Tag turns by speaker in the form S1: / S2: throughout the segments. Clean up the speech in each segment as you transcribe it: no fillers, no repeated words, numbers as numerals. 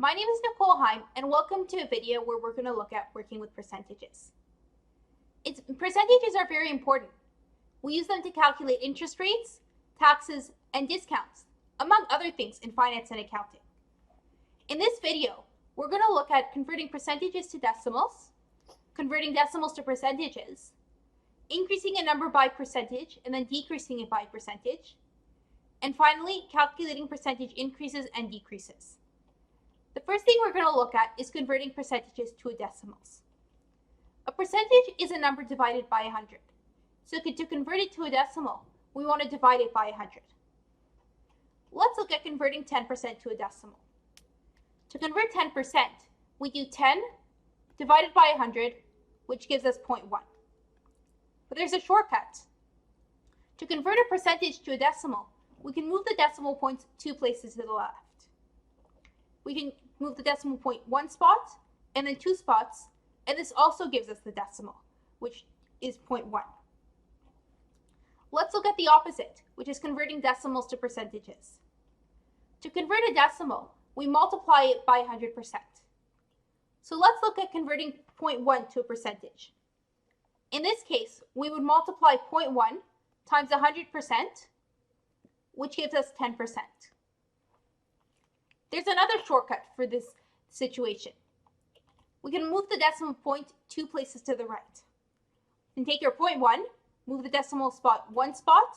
S1: My name is Nicole Heim, and welcome to a video where we're going to look at working with percentages. Percentages are very important. We use them to calculate interest rates, taxes, and discounts, among other things in finance and accounting. In this video, we're going to look at converting percentages to decimals, converting decimals to percentages, increasing a number by percentage and then decreasing it by percentage, and finally, calculating percentage increases and decreases. The first thing we're going to look at is converting percentages to decimals. A percentage is a number divided by 100. So to convert it to a decimal, we want to divide it by 100. Let's look at converting 10% to a decimal. To convert 10%, we do 10 divided by 100, which gives us 0.1. But there's a shortcut. To convert a percentage to a decimal, we can move the decimal points 2 places to the left. We can move the decimal point 1 spot and then 2 spots, and this also gives us the decimal, which is 0.1. Let's look at the opposite, which is converting decimals to percentages. To convert a decimal, we multiply it by 100%. So let's look at converting 0.1 to a percentage. In this case, we would multiply 0.1 times 100%, which gives us 10%. There's another shortcut for this situation. We can move the decimal point 2 places to the right. And take your 0.1, move the decimal spot 1 spot,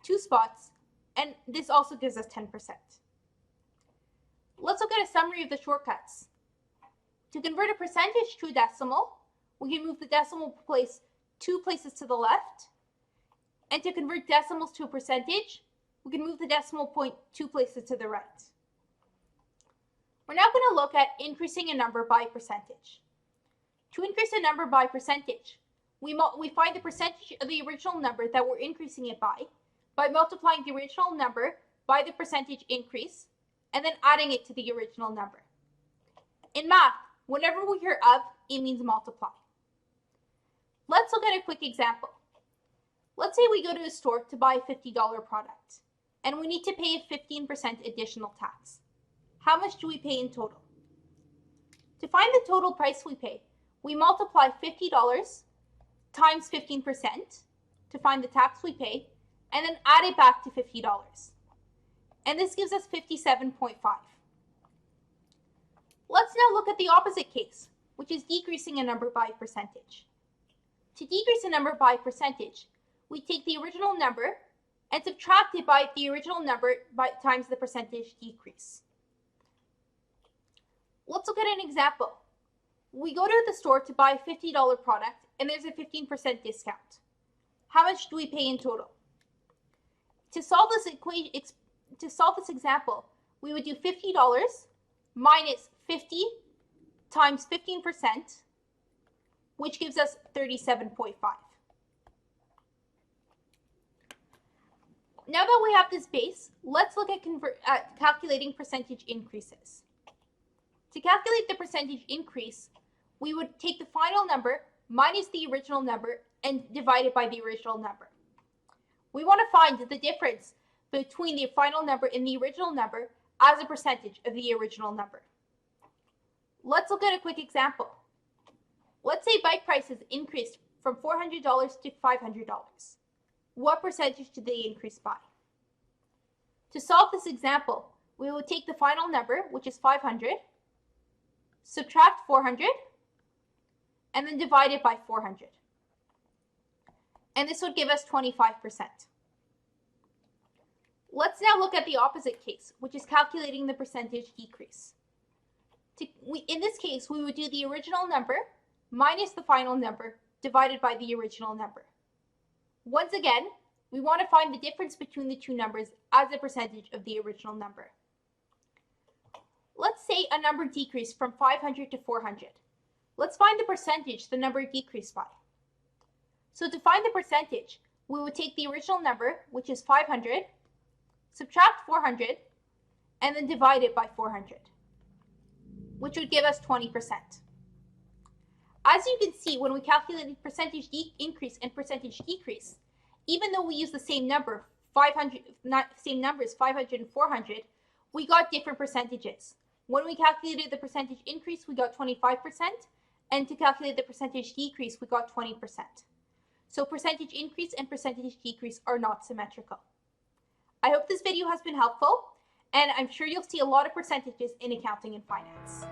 S1: 2 spots, and this also gives us 10%. Let's look at a summary of the shortcuts. To convert a percentage to a decimal, we can move the decimal place 2 places to the left. And to convert decimals to a percentage, we can move the decimal point 2 places to the right. We're now going to look at increasing a number by percentage. To increase a number by percentage, we find the percentage of the original number that we're increasing it by multiplying the original number by the percentage increase, and then adding it to the original number. In math, whenever we hear of, it means multiply. Let's look at a quick example. Let's say we go to a store to buy a $50 product, and we need to pay a 15% additional tax. How much do we pay in total? To find the total price we pay, we multiply $50 times 15% to find the tax we pay, and then add it back to $50. And this gives us 57.5. Let's now look at the opposite case, which is decreasing a number by percentage. To decrease a number by percentage, we take the original number and subtract it by the original number times the percentage decrease. Let's look at an example. We go to the store to buy a $50 product and there's a 15% discount. How much do we pay in total? To solve this example, we would do $50 minus 50 times 15%, which gives us 37.5. Now that we have this base, let's look at calculating percentage increases. To calculate the percentage increase, we would take the final number minus the original number and divide it by the original number. We want to find the difference between the final number and the original number as a percentage of the original number. Let's look at a quick example. Let's say bike prices increased from $400 to $500. What percentage did they increase by? To solve this example, we will take the final number, which is 500, subtract 400, and then divide it by 400. And this would give us 25%. Let's now look at the opposite case, which is calculating the percentage decrease. In this case, we would do the original number minus the final number divided by the original number. Once again, we want to find the difference between the two numbers as a percentage of the original number. Let's say a number decreased from 500 to 400. Let's find the percentage the number decreased by. So to find the percentage, we would take the original number, which is 500, subtract 400, and then divide it by 400, which would give us 20%. As you can see, when we calculated percentage increase and percentage decrease, even though we use the same number, 500 and 400, we got different percentages. When we calculated the percentage increase, we got 25%, and to calculate the percentage decrease, we got 20%. So percentage increase and percentage decrease are not symmetrical. I hope this video has been helpful, and I'm sure you'll see a lot of percentages in accounting and finance.